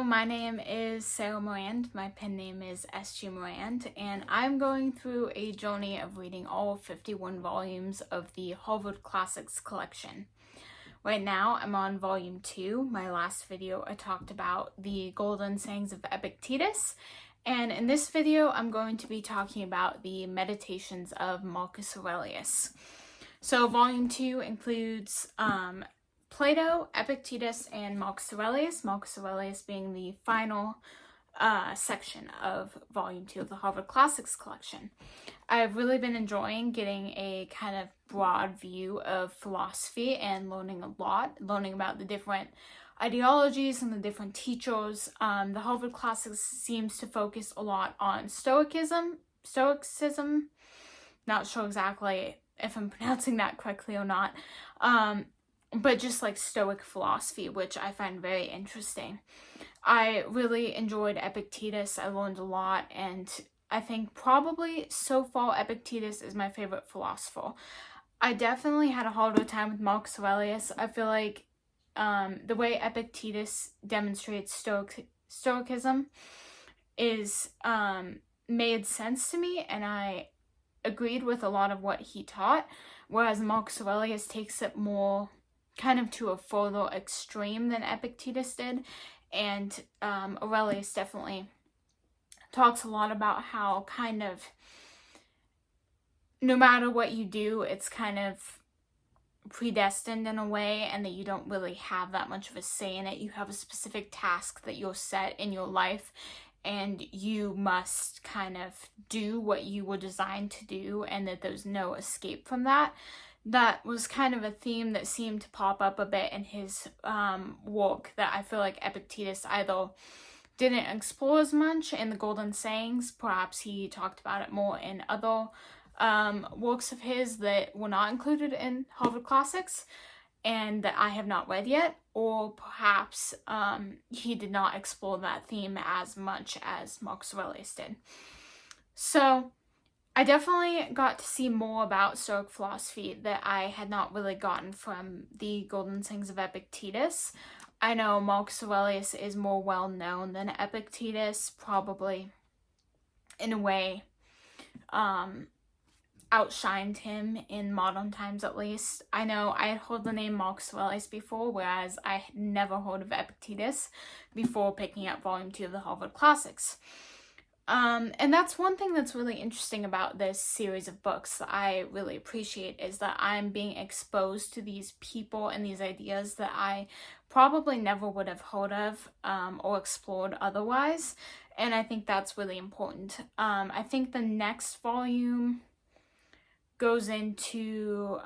Hello, my name is Sarah Morand. My pen name is SG Morand, and I'm going through a journey of reading all 51 volumes of the Harvard Classics collection. Right now, I'm on volume 2. My last video, I talked about the golden sayings of Epictetus, and in this video, I'm going to be talking about the Meditations of Marcus Aurelius. So, volume 2 includes Plato, Epictetus, and Marcus Aurelius. Marcus Aurelius being the final section of Volume 2 of the Harvard Classics collection. I've really been enjoying getting a kind of broad view of philosophy and learning about the different ideologies and the different teachers. The Harvard Classics seems to focus a lot on Stoicism. Not sure exactly if I'm pronouncing that correctly or not. But just like Stoic philosophy, which I find very interesting. I really enjoyed Epictetus. I learned a lot, and I think probably so far Epictetus is my favorite philosopher. I definitely had a harder time with Marcus Aurelius. I feel like the way Epictetus demonstrates Stoicism is made sense to me, and I agreed with a lot of what he taught, whereas Marcus Aurelius takes it more kind of to a further extreme than Epictetus did. And Aurelius definitely talks a lot about how kind of no matter what you do, it's kind of predestined in a way, and that you don't really have that much of a say in it. You have a specific task that you're set in your life, and you must kind of do what you were designed to do, and that there's no escape from that. That was kind of a theme that seemed to pop up a bit in his work that I feel like Epictetus either didn't explore as much in the Golden Sayings, perhaps he talked about it more in other works of his that were not included in Harvard Classics and that I have not read yet, or perhaps he did not explore that theme as much as Marcus Aurelius did. So I definitely got to see more about Stoic philosophy that I had not really gotten from the Golden Sayings of Epictetus. I know Marcus Aurelius is more well known than Epictetus, probably in a way outshined him in modern times at least. I know I had heard the name Marcus Aurelius before, whereas I had never heard of Epictetus before picking up Volume 2 of the Harvard Classics. And that's one thing that's really interesting about this series of books that I really appreciate, is that I'm being exposed to these people and these ideas that I probably never would have heard of or explored otherwise. And I think that's really important. I think the next volume goes into,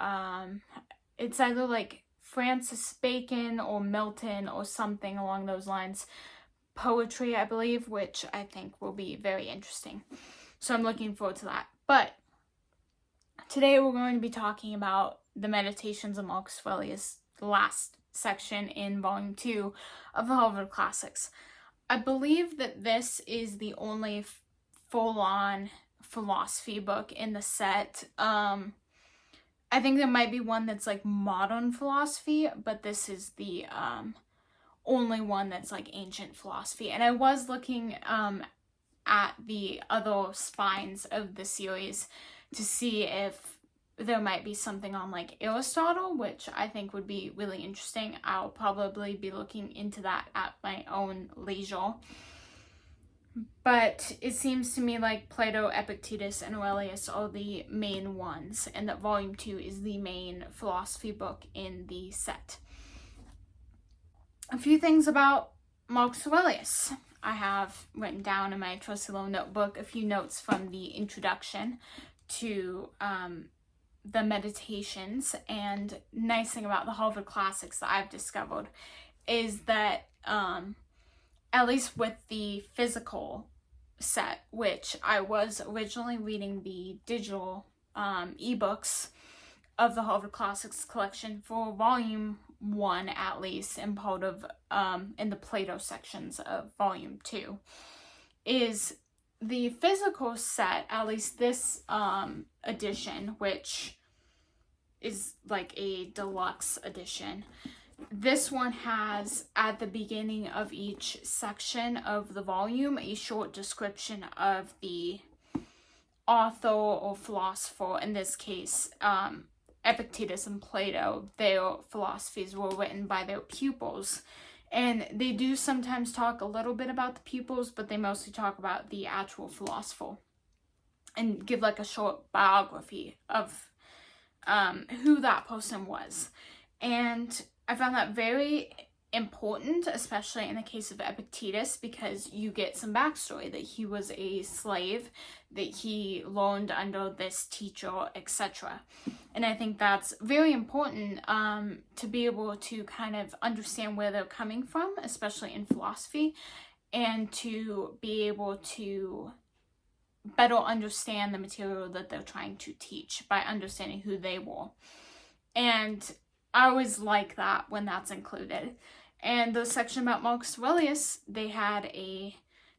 it's either like Francis Bacon or Milton or something along those lines. Poetry, I believe, which I think will be very interesting. So I'm looking forward to that. But today we're going to be talking about the Meditations of Marcus Aurelius, the last section in Volume 2 of the Harvard Classics. I believe that this is the only full-on philosophy book in the set. I think there might be one that's like modern philosophy, but this is the only one that's like ancient philosophy. And I was looking at the other spines of the series to see if there might be something on like Aristotle, which I think would be really interesting. I'll probably be looking into that at my own leisure. But it seems to me like Plato, Epictetus, and Aurelius are the main ones, and that Volume 2 is the main philosophy book in the set. A few things about Marcus Aurelius. I have written down in my trusty little notebook a few notes from the introduction to the Meditations. And nice thing about the Harvard Classics that I've discovered is that at least with the physical set, which I was originally reading the digital ebooks of the Harvard Classics collection for Volume 1 at least, and part of in the Plato sections of Volume 2, is the physical set, at least this edition, which is like a deluxe edition, this one has, at the beginning of each section of the volume, a short description of the author or philosopher. In this case, Epictetus and Plato. Their philosophies were written by their pupils. And they do sometimes talk a little bit about the pupils, but they mostly talk about the actual philosopher and give like a short biography of who that person was. And I found that very important, especially in the case of Epictetus, because you get some backstory that he was a slave, that he learned under this teacher, etc. And I think that's very important to be able to kind of understand where they're coming from, especially in philosophy, and to be able to better understand the material that they're trying to teach by understanding who they were. And I always like that when that's included. And the section about Marcus Aurelius, they had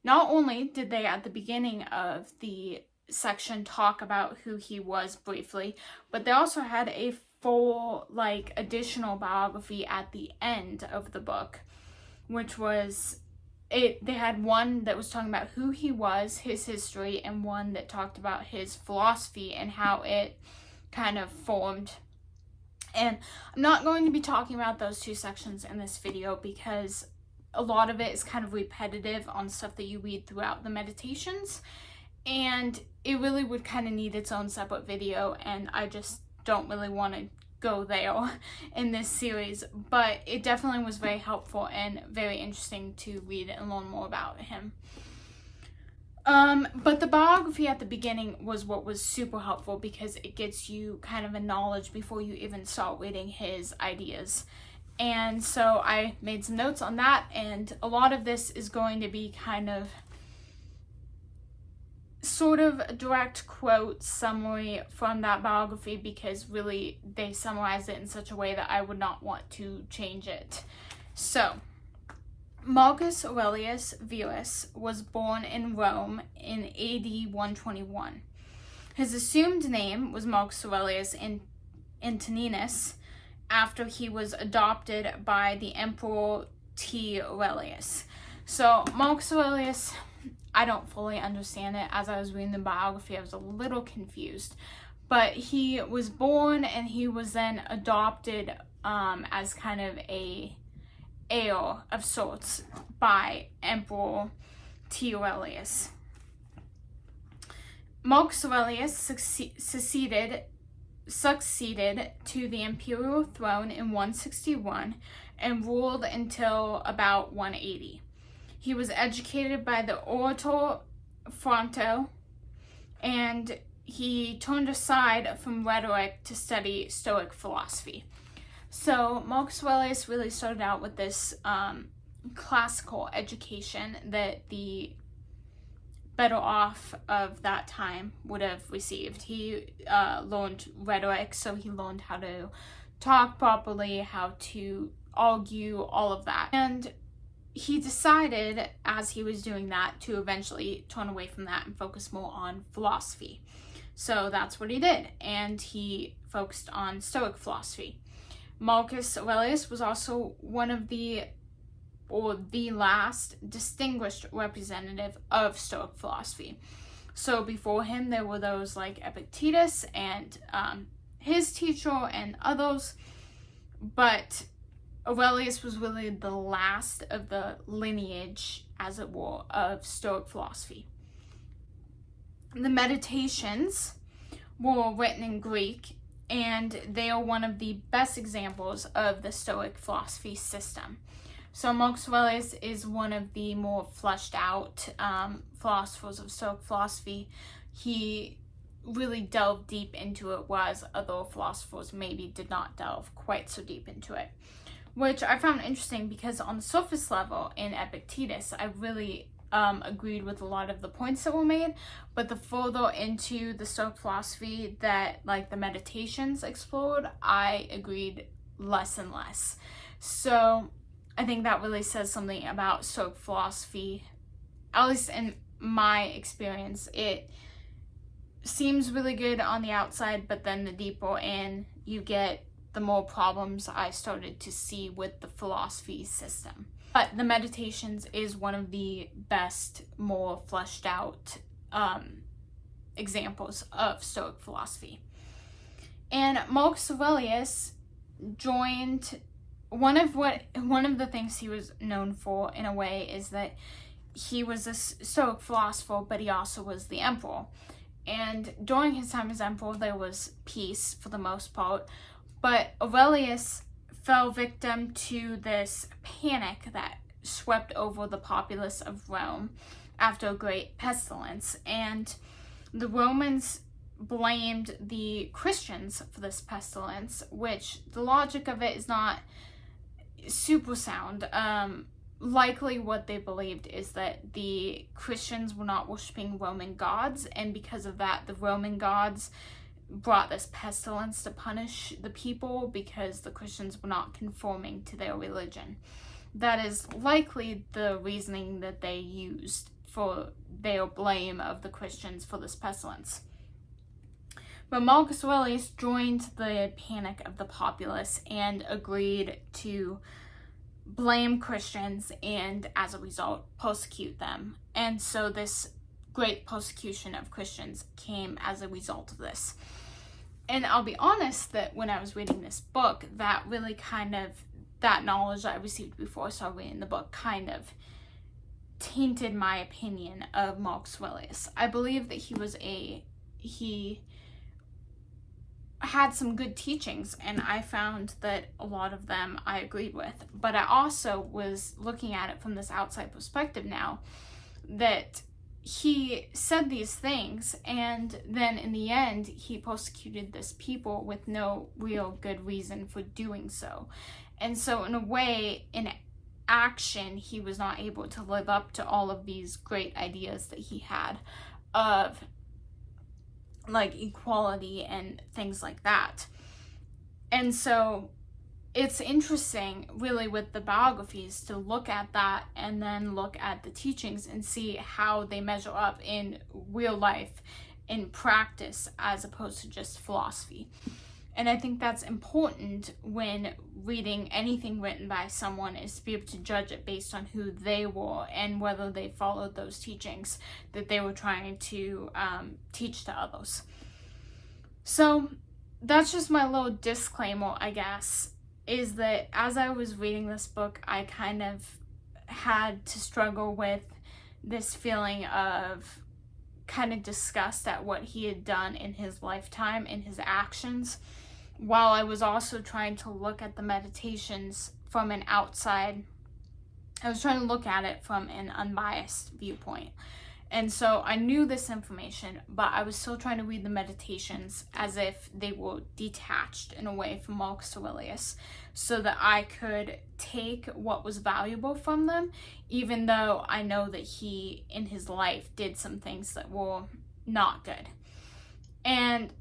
not only did they at the beginning of the section talk about who he was briefly, but they also had a full additional biography at the end of the book, which was they had one that was talking about who he was, his history, and one that talked about his philosophy and how it kind of formed. And I'm not going to be talking about those two sections in this video because a lot of it is kind of repetitive on stuff that you read throughout the Meditations, and it really would kind of need its own separate video, and I just don't really want to go there in this series. But it definitely was very helpful and very interesting to read and learn more about him. But the biography at the beginning was what was super helpful because it gets you kind of a knowledge before you even start reading his ideas. And so I made some notes on that, and a lot of this is going to be kind of sort of a direct quote summary from that biography, because really they summarize it in such a way that I would not want to change it. So, Marcus Aurelius Verus was born in Rome in AD 121. His assumed name was Marcus Aurelius Antoninus after he was adopted by the Emperor T. Aurelius. So Marcus Aurelius, I don't fully understand it. As I was reading the biography, I was a little confused. But he was born and he was then adopted as kind of a heir of sorts by Emperor T. Aurelius. Marcus Aurelius succeeded to the imperial throne in 161 and ruled until about 180. He was educated by the orator Fronto, and he turned aside from rhetoric to study Stoic philosophy. So Marcus Aurelius really started out with this classical education that the better off of that time would have received. He learned rhetoric, so he learned how to talk properly, how to argue, all of that. And he decided, as he was doing that, to eventually turn away from that and focus more on philosophy. So that's what he did, and he focused on Stoic philosophy. Marcus Aurelius was also one of the last distinguished representative of Stoic philosophy. So before him, there were those like Epictetus and his teacher and others, but Aurelius was really the last of the lineage, as it were, of Stoic philosophy. The Meditations were written in Greek, and they are one of the best examples of the Stoic philosophy system. So Marcus Aurelius is one of the more fleshed out philosophers of Stoic philosophy. He really delved deep into it, whereas other philosophers maybe did not delve quite so deep into it, which I found interesting because on the surface level in Epictetus, I really agreed with a lot of the points that were made, but the further into the Stoic philosophy that like the Meditations explored, I agreed less and less. So I think that really says something about Stoic philosophy, at least in my experience. It seems really good on the outside, but then the deeper in you get, the more problems I started to see with the philosophy system. But the Meditations is one of the best, more fleshed out examples of Stoic philosophy. And Marcus Aurelius joined one of the things he was known for, in a way, is that he was a Stoic philosopher, but he also was the emperor. And during his time as emperor, there was peace for the most part, but Aurelius fell victim to this panic that swept over the populace of Rome after a great pestilence, and the Romans blamed the Christians for this pestilence, which the logic of it is not super sound. Likely what they believed is that the Christians were not worshiping Roman gods, and because of that, the Roman gods brought this pestilence to punish the people because the Christians were not conforming to their religion. That is likely the reasoning that they used for their blame of the Christians for this pestilence. But Marcus Aurelius joined the panic of the populace and agreed to blame Christians and, as a result, persecute them. And so this great persecution of Christians came as a result of this. And I'll be honest that when I was reading this book, that really that knowledge that I received before I started reading the book kind of tainted my opinion of Marcus Aurelius. I believe that he had some good teachings, and I found that a lot of them I agreed with. But I also was looking at it from this outside perspective now, that he said these things, and then in the end, he persecuted this people with no real good reason for doing so. And so in a way, in action, he was not able to live up to all of these great ideas that he had of like equality and things like that. And so it's interesting really with the biographies to look at that and then look at the teachings and see how they measure up in real life, in practice, as opposed to just philosophy. And I think that's important when reading anything written by someone, is to be able to judge it based on who they were and whether they followed those teachings that they were trying to teach to others. So that's just my little disclaimer, I guess, is that as I was reading this book, I kind of had to struggle with this feeling of kind of disgust at what he had done in his lifetime, in his actions, while I was also trying to look at the Meditations from an outside. I was trying to look at it from an unbiased viewpoint. And so I knew this information, but I was still trying to read the Meditations as if they were detached in a way from Marcus Aurelius, so that I could take what was valuable from them, even though I know that he, in his life, did some things that were not good. And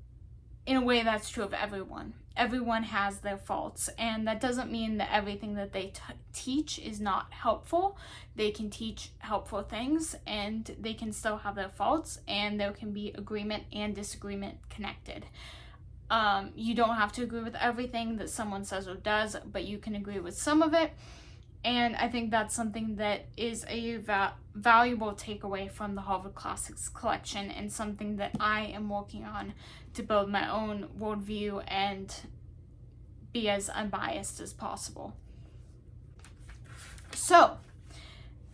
in a way, that's true of everyone. Everyone has their faults, and that doesn't mean that everything that they teach is not helpful. They can teach helpful things, and they can still have their faults, and there can be agreement and disagreement connected. You don't have to agree with everything that someone says or does, but you can agree with some of it. And I think that's something that is a valuable takeaway from the Harvard Classics collection, and something that I am working on to build my own worldview and be as unbiased as possible. So,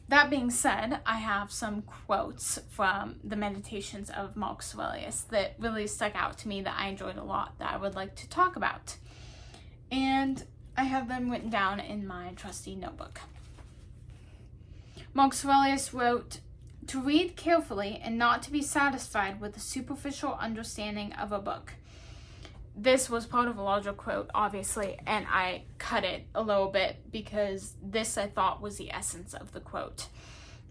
that being said, I have some quotes from the Meditations of Marcus Aurelius that really stuck out to me, that I enjoyed a lot, that I would like to talk about. And I have them written down in my trusty notebook. Marcus Aurelius wrote, "To read carefully and not to be satisfied with a superficial understanding of a book." This was part of a larger quote, obviously, and I cut it a little bit because this, I thought, was the essence of the quote.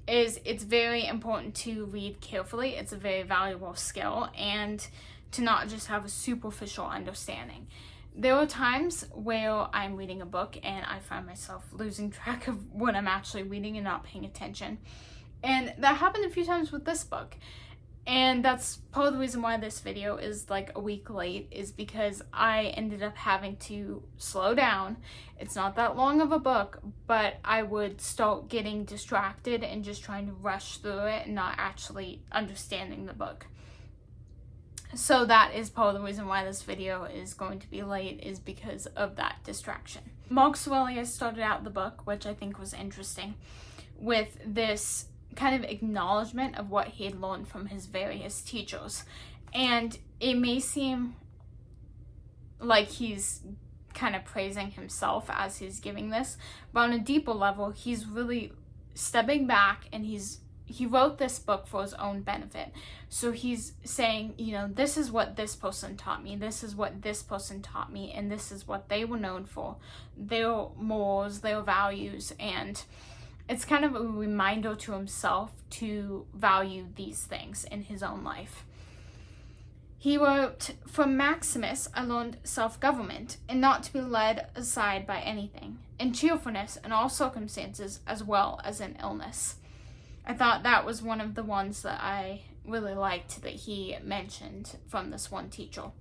It's very important to read carefully. It's a very valuable skill, and to not just have a superficial understanding. There are times where I'm reading a book and I find myself losing track of what I'm actually reading and not paying attention. And that happened a few times with this book. And that's part of the reason why this video is like a week late, is because I ended up having to slow down. It's not that long of a book, but I would start getting distracted and just trying to rush through it and not actually understanding the book. So that is part of the reason why this video is going to be late, is because of that distraction. Marcus Aurelius started out the book, which I think was interesting, with this kind of acknowledgement of what he had learned from his various teachers. And it may seem like he's kind of praising himself as he's giving this, but on a deeper level, he's really stepping back, and he wrote this book for his own benefit. So he's saying, you know, this is what this person taught me, this is what this person taught me, and this is what they were known for, their morals, their values, and it's kind of a reminder to himself to value these things in his own life. He wrote, "From Maximus I learned self-government, and not to be led aside by anything, and cheerfulness in all circumstances as well as in illness." I thought that was one of the ones that I really liked that he mentioned from this one teacher.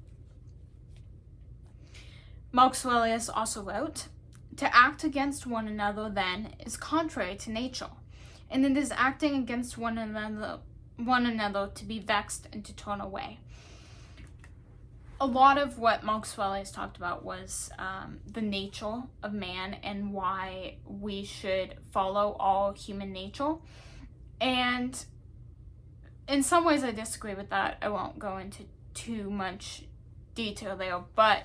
Marcus Aurelius also wrote, "To act against one another, then, is contrary to nature, and it is acting against one another to be vexed and to turn away." A lot of what Marcus Aurelius talked about was the nature of man and why we should follow all human nature. And in some ways I disagree with that. I won't go into too much detail there, but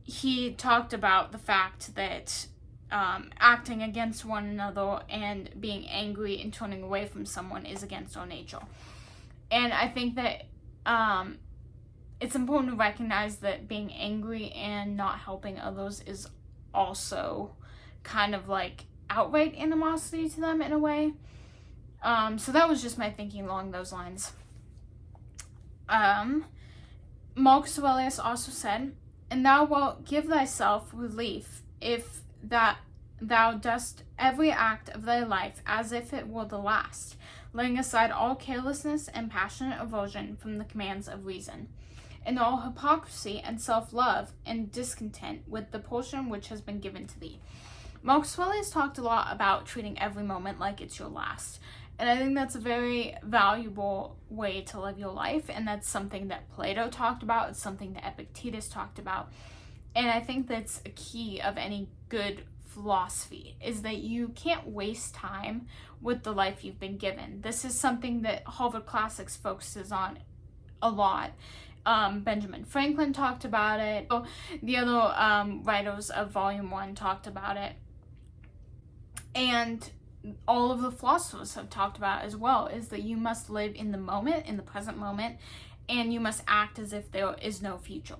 he talked about the fact that acting against one another and being angry and turning away from someone is against our nature. And I think that it's important to recognize that being angry and not helping others is also kind of like outright animosity to them in a way. So that was just my thinking along those lines. Marcus Aurelius also said, "And thou wilt give thyself relief if that thou dost every act of thy life as if it were the last, laying aside all carelessness and passionate aversion from the commands of reason, and all hypocrisy and self-love and discontent with the portion which has been given to thee." Marcus Aurelius talked a lot about treating every moment like it's your last. And I think that's a very valuable way to live your life. And that's something that Plato talked about. It's something that Epictetus talked about. And I think that's a key of any good philosophy, is that you can't waste time with the life you've been given. This is something that Harvard Classics focuses on a lot. Benjamin Franklin talked about it. The other writers of Volume 1 talked about it. And all of the philosophers have talked about as well, is that you must live in the moment, in the present moment, and you must act as if there is no future.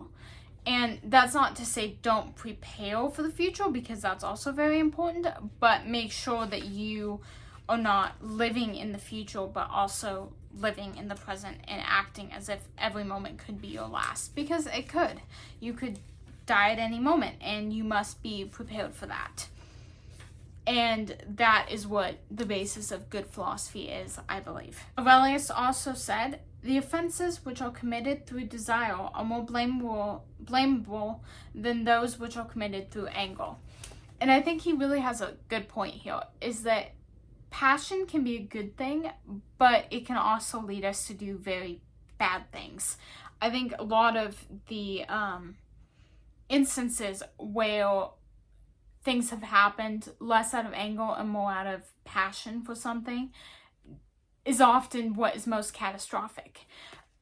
And that's not to say don't prepare for the future, because that's also very important, but make sure that you are not living in the future, but also living in the present and acting as if every moment could be your last, because it could. You could die at any moment, and you must be prepared for that. And that is what the basis of good philosophy is, I believe. Aurelius also said, "The offenses which are committed through desire are more blamable than those which are committed through anger." And I think he really has a good point here, is that passion can be a good thing, but it can also lead us to do very bad things. I think a lot of the instances where things have happened less out of anger and more out of passion for something is often what is most catastrophic.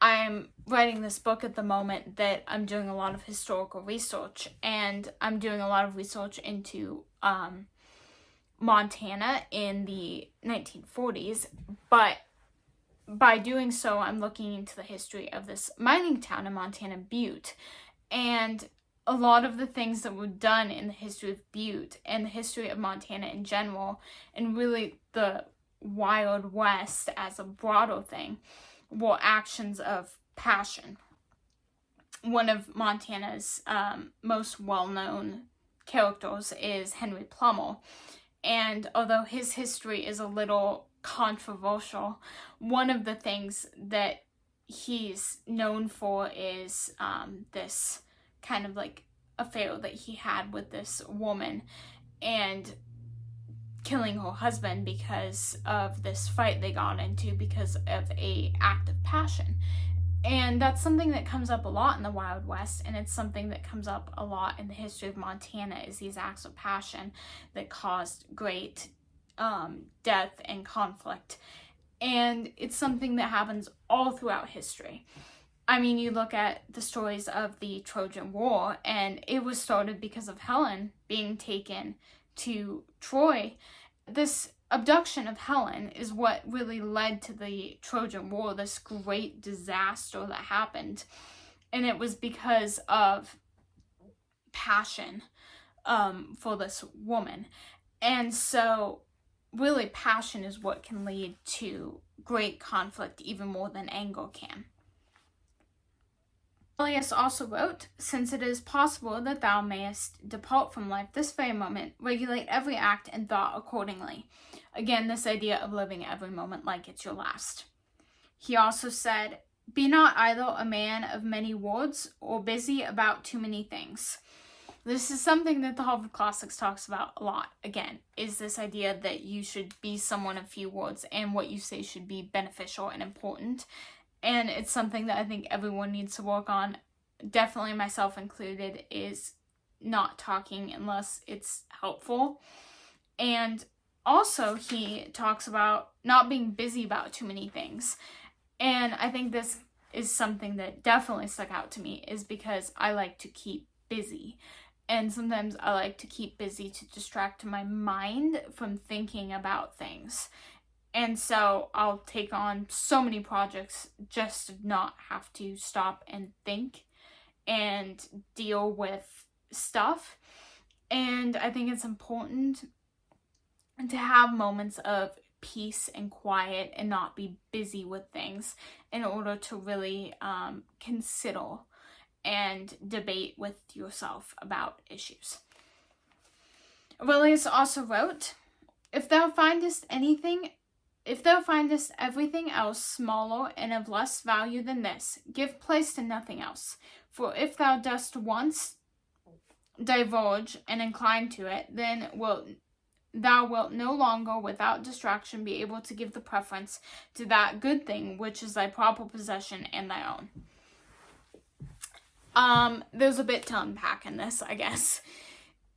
I'm writing this book at the moment that I'm doing a lot of historical research, and I'm doing a lot of research into Montana in the 1940s, but by doing so, I'm looking into the history of this mining town in Montana, Butte, and a lot of the things that were done in the history of Butte and the history of Montana in general, and really the Wild West as a broader thing, were actions of passion. One of Montana's most well-known characters is Henry Plummer, and although his history is a little controversial. One of the things that he's known for is this kind of like affair that he had with this woman and killing her husband because of this fight they got into because of a act of passion. And that's something that comes up a lot in the Wild West, and it's something that comes up a lot in the history of Montana, is these acts of passion that caused great death and conflict. And it's something that happens all throughout history. I mean, you look at the stories of the Trojan War, and it was started because of Helen being taken to Troy. This abduction of Helen is what really led to the Trojan War, this great disaster that happened. And it was because of passion for this woman. And so really passion is what can lead to great conflict even more than anger can. Aurelius also wrote, "Since it is possible that thou mayest depart from life this very moment, regulate every act and thought accordingly." Again, this idea of living every moment like it's your last. He also said, "Be not idle, a man of many words, or busy about too many things." This is something that the Harvard Classics talks about a lot, again, is this idea that you should be someone of few words and what you say should be beneficial and important. And it's something that I think everyone needs to work on, definitely myself included, is not talking unless it's helpful. And also he talks about not being busy about too many things. And I think this is something that definitely stuck out to me, is because I like to keep busy. And sometimes I like to keep busy to distract my mind from thinking about things. And so I'll take on so many projects just to not have to stop and think and deal with stuff. And I think it's important to have moments of peace and quiet and not be busy with things in order to really consider and debate with yourself about issues. Aurelius also wrote, if thou findest everything else smaller and of less value than this, give place to nothing else. For if thou dost once diverge and incline to it, then thou wilt no longer without distraction be able to give the preference to that good thing which is thy proper possession and thy own. There's a bit to unpack in this, I guess.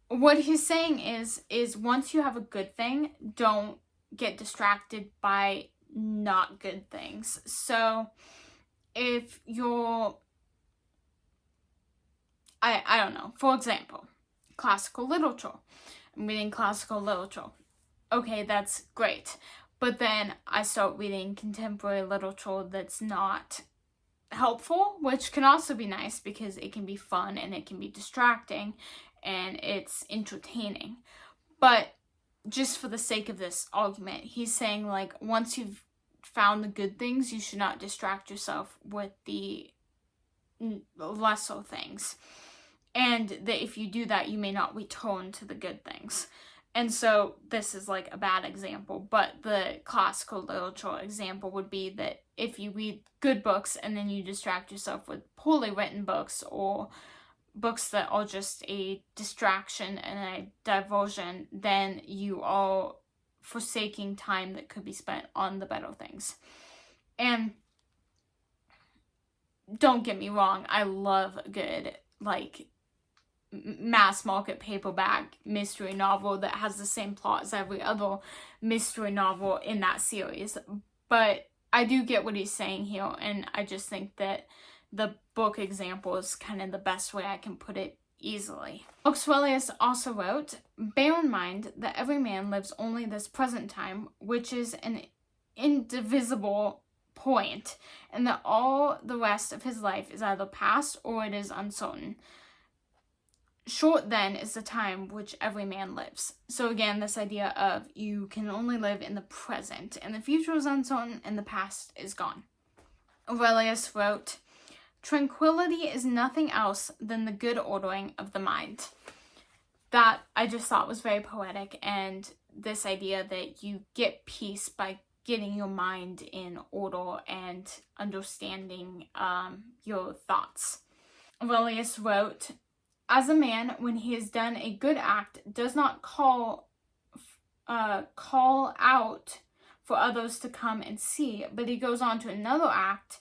What he's saying is once you have a good thing, don't get distracted by not good things. So if you're, I don't know, for example, classical literature. I'm reading classical literature. Okay, that's great. But then I start reading contemporary literature that's not helpful, which can also be nice because it can be fun and it can be distracting and it's entertaining. But just for the sake of this argument, he's saying, like, once you've found the good things, you should not distract yourself with the lesser things. And that if you do that, you may not return to the good things. And so this is like a bad example, but the classical literature example would be that if you read good books and then you distract yourself with poorly written books or books that are just a distraction and a diversion, then you are forsaking time that could be spent on the better things. And don't get me wrong, I love a good, like, mass market paperback mystery novel that has the same plot as every other mystery novel in that series. But I do get what he's saying here, and I just think that the book example is kind of the best way I can put it easily. Marcus Aurelius also wrote, bear in mind that every man lives only this present time, which is an indivisible point, and that all the rest of his life is either past or it is uncertain. Short then is the time which every man lives. So again, this idea of you can only live in the present, and the future is uncertain, and the past is gone. Aurelius wrote, tranquility is nothing else than the good ordering of the mind. That I just thought was very poetic, and this idea that you get peace by getting your mind in order and understanding your thoughts. Aurelius wrote, "As a man, when he has done a good act, does not call out for others to come and see, but he goes on to another act,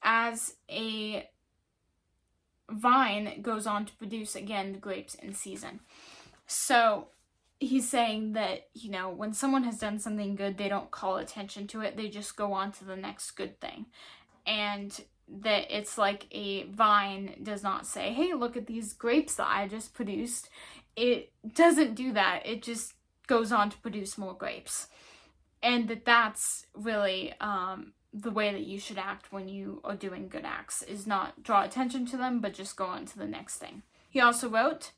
as a vine goes on to produce again the grapes in season." So he's saying that, when someone has done something good, they don't call attention to it, they just go on to the next good thing. And that it's like a vine does not say, "Hey, look at these grapes that I just produced." It doesn't do that. It just goes on to produce more grapes. And that's really the way that you should act when you are doing good acts, is not draw attention to them, but just go on to the next thing. He also wrote,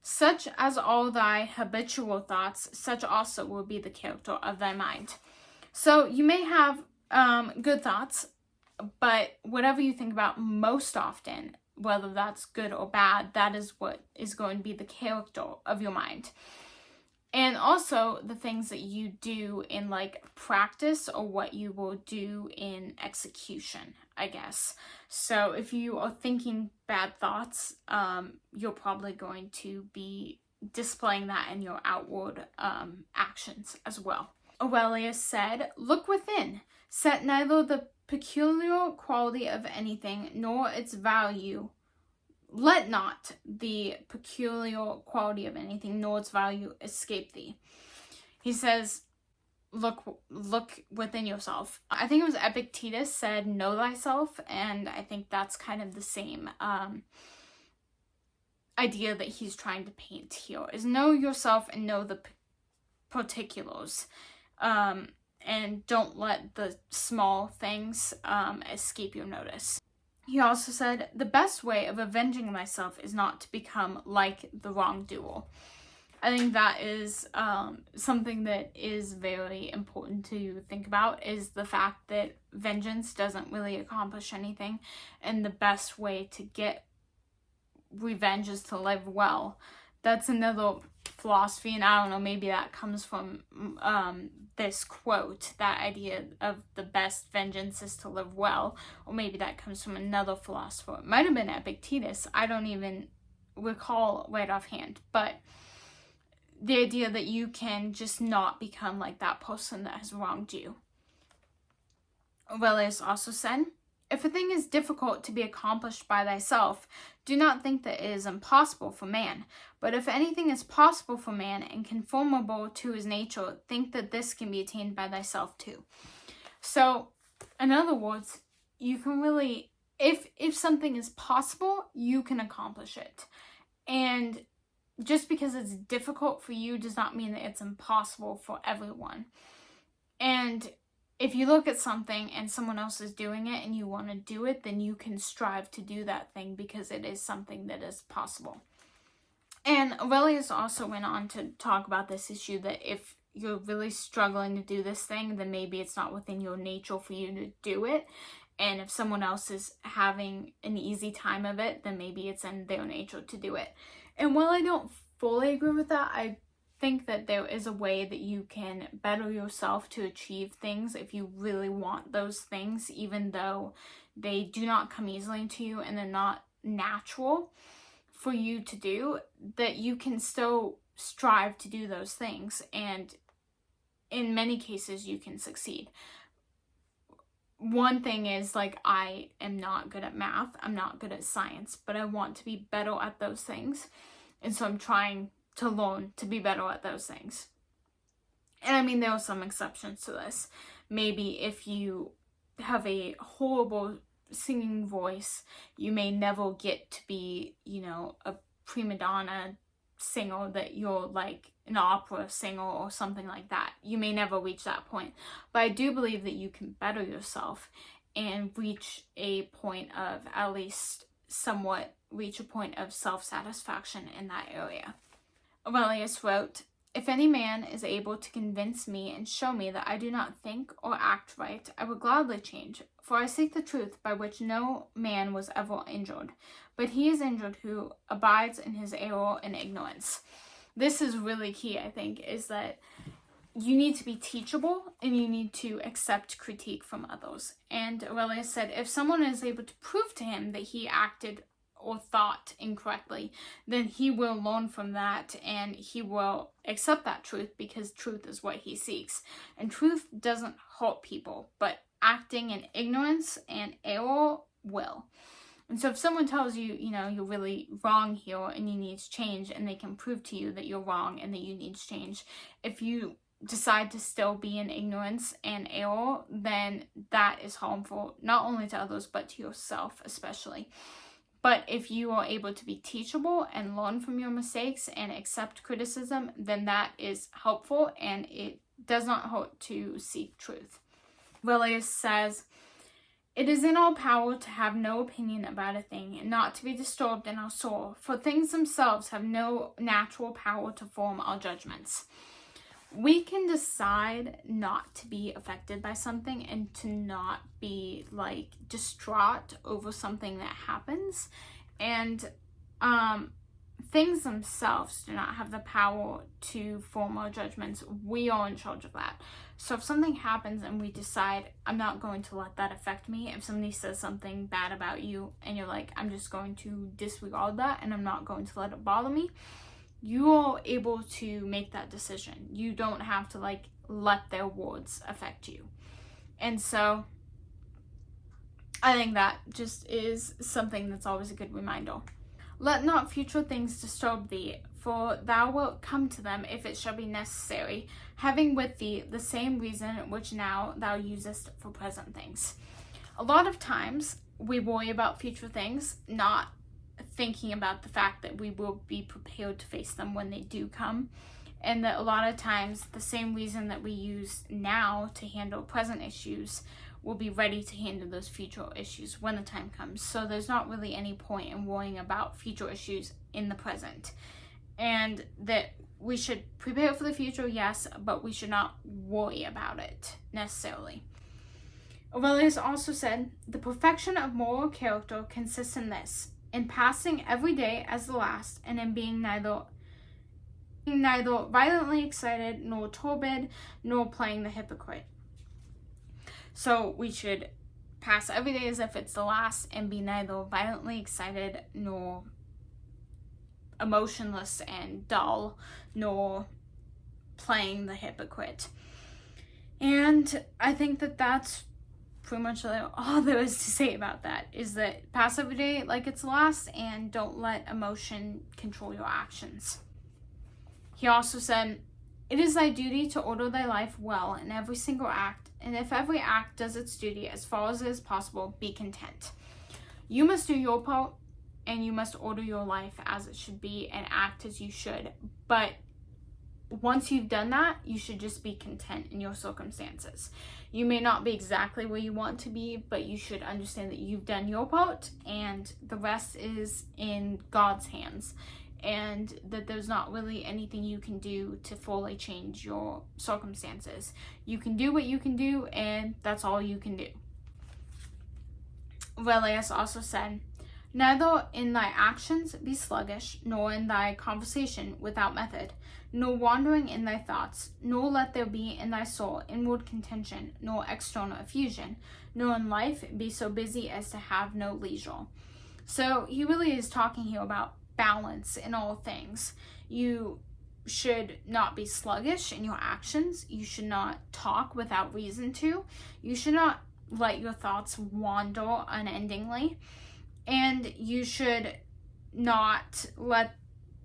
"Such as all thy habitual thoughts, such also will be the character of thy mind." So you may have good thoughts, but whatever you think about most often, whether that's good or bad, that is what is going to be the character of your mind. And also the things that you do in practice, or what you will do in execution, I guess. So if you are thinking bad thoughts, you're probably going to be displaying that in your outward actions as well. Aurelius said, "Look within, set neither the peculiar quality of anything nor its value. Let not the peculiar quality of anything nor its value escape thee." He says, look within yourself. I think it was Epictetus said, "Know thyself," and I think that's kind of the same idea that he's trying to paint here, is know yourself and know the particulars. And don't let the small things escape your notice. He also said, "The best way of avenging thyself is not to become like the wrongdoer." I think that is something that is very important to think about, is the fact that vengeance doesn't really accomplish anything, and the best way to get revenge is to live well. That's another philosophy, and I don't know, maybe that comes from this quote, that idea of the best vengeance is to live well, or maybe that comes from another philosopher. It might have been Epictetus, I don't even recall right offhand, but the idea that you can just not become like that person that has wronged you. Aurelius also said, "If a thing is difficult to be accomplished by thyself, do not think that it is impossible for man. But if anything is possible for man and conformable to his nature, think that this can be attained by thyself too." So, in other words, you can really, if something is possible, you can accomplish it. And just because it's difficult for you does not mean that it's impossible for everyone. And if you look at something and someone else is doing it and you want to do it, then you can strive to do that thing because it is something that is possible. And Aurelius also went on to talk about this issue that if you're really struggling to do this thing, then maybe it's not within your nature for you to do it. And if someone else is having an easy time of it, then maybe it's in their nature to do it. And while I don't fully agree with that, I think that there is a way that you can better yourself to achieve things if you really want those things, even though they do not come easily to you and they're not natural for you to do, that you can still strive to do those things, and in many cases you can succeed. One thing is, I am not good at math, I'm not good at science, but I want to be better at those things, and so I'm trying to learn to be better at those things. And I mean, there are some exceptions to this. Maybe if you have a horrible singing voice, you may never get to be, a prima donna singer, that you're like an opera singer or something like that. You may never reach that point. But I do believe that you can better yourself and reach a point of, at least somewhat, reach a point of self-satisfaction in that area. Aurelius wrote, "If any man is able to convince me and show me that I do not think or act right, I would gladly change, for I seek the truth by which no man was ever injured, but he is injured who abides in his error and ignorance." This is really key, I think, is that you need to be teachable and you need to accept critique from others. And Aurelius said, if someone is able to prove to him that he acted or thought incorrectly, then he will learn from that and he will accept that truth, because truth is what he seeks. And truth doesn't hurt people, but acting in ignorance and error will. And so if someone tells you, you're really wrong here and you need to change, and they can prove to you that you're wrong and that you need to change, if you decide to still be in ignorance and error, then that is harmful, not only to others, but to yourself especially. But if you are able to be teachable and learn from your mistakes and accept criticism, then that is helpful, and it does not hurt to seek truth. Aurelius says, it is in our power to have no opinion about a thing, and not to be disturbed in our soul, for things themselves have no natural power to form our judgments. We can decide not to be affected by something and to not be distraught over something that happens. And things themselves do not have the power to form our judgments. We are in charge of that. So if something happens and we decide, I'm not going to let that affect me, if somebody says something bad about you and you're like, I'm just going to disregard that and I'm not going to let it bother me, you are able to make that decision. You don't have to let their words affect you. And so I think that just is something that's always a good reminder. Let not future things disturb thee, for thou wilt come to them if it shall be necessary, having with thee the same reason which now thou usest for present things. A lot of times we worry about future things, not thinking about the fact that we will be prepared to face them when they do come, and that a lot of times the same reason that we use now to handle present issues will be ready to handle those future issues when the time comes. So there's not really any point in worrying about future issues in the present, and that we should prepare for the future, yes, but we should not worry about it necessarily. Aurelius also said, the perfection of moral character consists in this, in passing every day as the last, and in being neither violently excited, nor turbid, nor playing the hypocrite. So we should pass every day as if it's the last, and be neither violently excited, nor emotionless and dull, nor playing the hypocrite. And I think that that's pretty much all there is to say about that, is that pass every day like it's the last, and don't let emotion control your actions. He also said, it is thy duty to order thy life well in every single act, and if every act does its duty as far as it is possible, be content. You must do your part, and you must order your life as it should be and act as you should. But once you've done that, you should just be content in your circumstances. You may not be exactly where you want to be, but you should understand that you've done your part and the rest is in God's hands, and that there's not really anything you can do to fully change your circumstances. You can do what you can do, and that's all you can do. Aurelius also said, neither in thy actions be sluggish, nor in thy conversation without method, nor wandering in thy thoughts, nor let there be in thy soul inward contention, nor external effusion, nor in life be so busy as to have no leisure. So he really is talking here about balance in all things. You should not be sluggish in your actions. You should not talk without reason to. You should not let your thoughts wander unendingly. And you should not let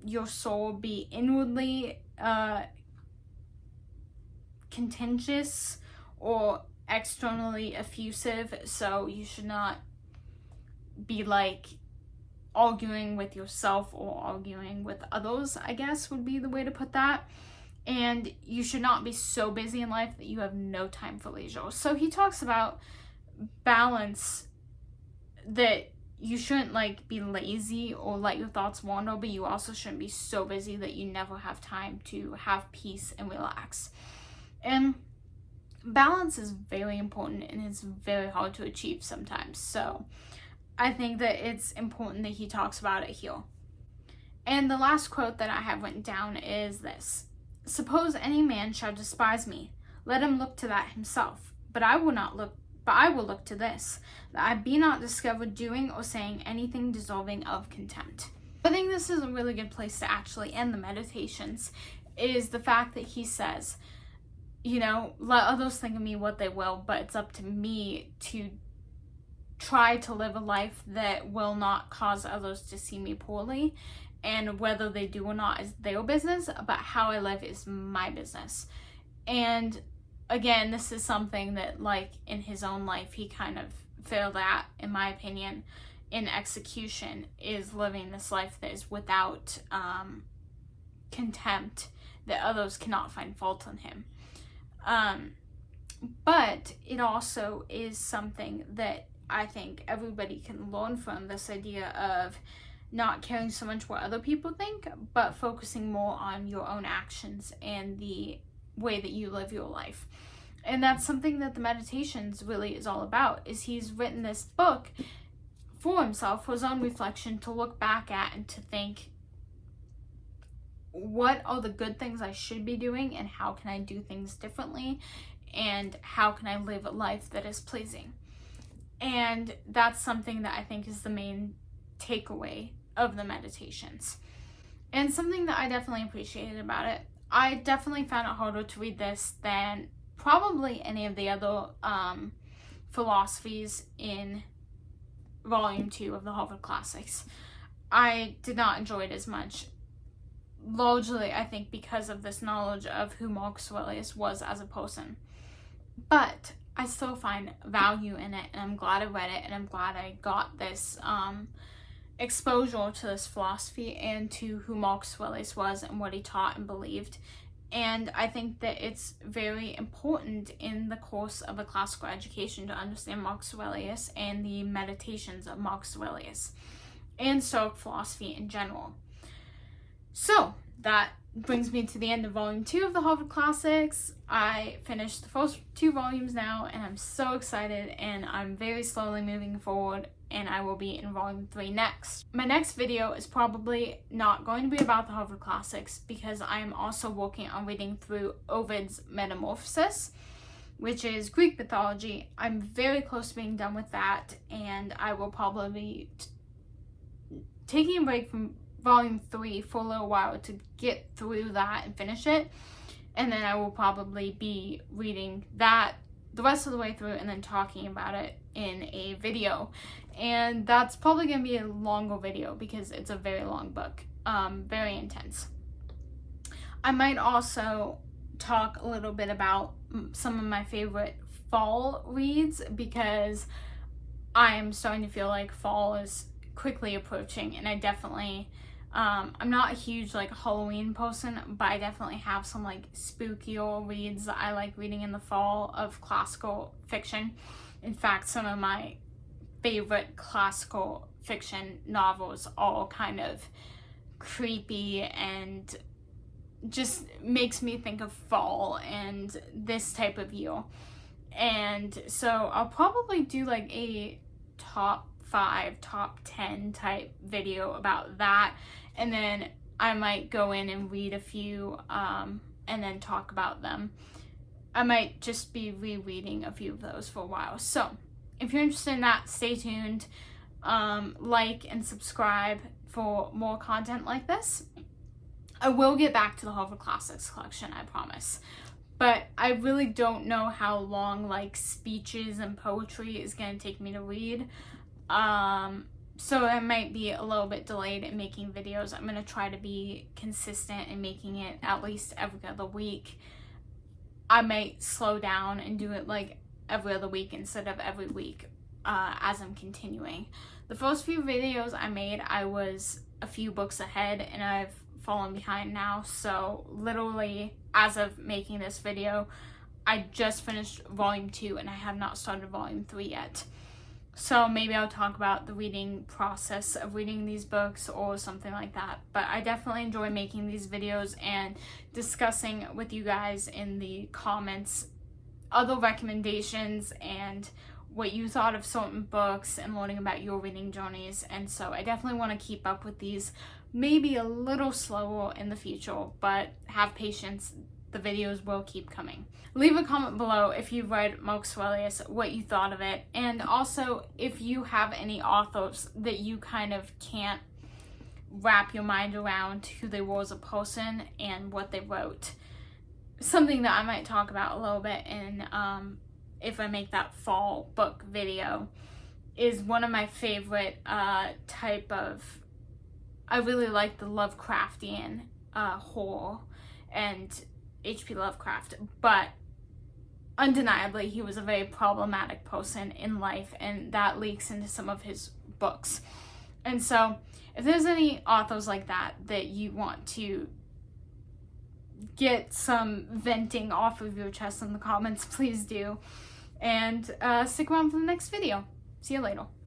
your soul be inwardly contentious or externally effusive. So you should not be arguing with yourself or arguing with others, I guess would be the way to put that. And you should not be so busy in life that you have no time for leisure. So he talks about balance, that you shouldn't be lazy or let your thoughts wander, but you also shouldn't be so busy that you never have time to have peace and relax. And balance is very important, and it's very hard to achieve sometimes. So I think that it's important that he talks about it here. And the last quote that I have written down is this: Suppose any man shall despise me, let him look to that himself. But I will look to this, that I be not discovered doing or saying anything deserving of contempt. I think this is a really good place to actually end the Meditations, is the fact that he says, let others think of me what they will, but it's up to me to try to live a life that will not cause others to see me poorly, and whether they do or not is their business, but how I live is my business. And again, this is something that, like, in his own life, he kind of failed at, in my opinion, in execution, is living this life that is without contempt, that others cannot find fault in him. But it also is something that I think everybody can learn from, this idea of not caring so much what other people think, but focusing more on your own actions and the way that you live your life. And that's something that the Meditations really is all about, is he's written this book for himself, for his own reflection, to look back at and to think, what are the good things I should be doing, and how can I do things differently, and how can I live a life that is pleasing? And that's something that I think is the main takeaway of the Meditations, and something that I definitely appreciated about it. I definitely found it harder to read this than probably any of the other philosophies in Volume 2 of the Harvard Classics. I did not enjoy it as much, largely, I think, because of this knowledge of who Marcus Aurelius was as a person. But I still find value in it, and I'm glad I read it, and I'm glad I got this exposure to this philosophy and to who Marcus Aurelius was and what he taught and believed. And I think that it's very important in the course of a classical education to understand Marcus Aurelius and the Meditations of Marcus Aurelius and Stoic philosophy in general. So that brings me to the end of Volume 2 of the Harvard Classics. I finished the first 2 volumes now, and I'm so excited, and I'm very slowly moving forward, and I will be in Volume 3 next. My next video is probably not going to be about the Harvard Classics, because I am also working on reading through Ovid's Metamorphoses, which is Greek mythology. I'm very close to being done with that, and I will probably be taking a break from Volume 3 for a little while to get through that and finish it, and then I will probably be reading that the rest of the way through and then talking about it in a video. And that's probably going to be a longer video because it's a very long book, very intense. I might also talk a little bit about some of my favorite fall reads, because I am starting to feel like fall is quickly approaching, and I definitely I'm not a huge Halloween person, but I definitely have some spookier reads that I like reading in the fall of classical fiction. In fact, some of my favorite classical fiction novels all kind of creepy and just makes me think of fall and this type of year. And so I'll probably do a top 5, top 10 type video about that, and then I might go in and read a few and then talk about them. I might just be rereading a few of those for a while. So if you're interested in that, stay tuned. Like and subscribe for more content like this. I will get back to the Harvard Classics collection, I promise. But I really don't know how long speeches and poetry is going to take me to read. So I might be a little bit delayed in making videos. I'm going to try to be consistent in making it at least every other week. I might slow down and do it every other week instead of every week as I'm continuing. The first few videos I made, I was a few books ahead, and I've fallen behind now. So literally, as of making this video, I just finished Volume 2 and I have not started Volume 3 yet. So maybe I'll talk about the reading process of reading these books or something like that. But I definitely enjoy making these videos and discussing with you guys in the comments other recommendations and what you thought of certain books and learning about your reading journeys. And so I definitely want to keep up with these maybe a little slower in the future, but have patience. The videos will keep coming. Leave a comment below if you've read Marcus Aurelius, what you thought of it, and also if you have any authors that you kind of can't wrap your mind around who they were as a person and what they wrote. Something that I might talk about a little bit in if I make that fall book video is one of my favorite type of, I really like the Lovecraftian horror and H.P. Lovecraft, but undeniably he was a very problematic person in life, and that leaks into some of his books. And so if there's any authors like that that you want to get some venting off of your chest in the comments, please do. And stick around for the next video. See you later.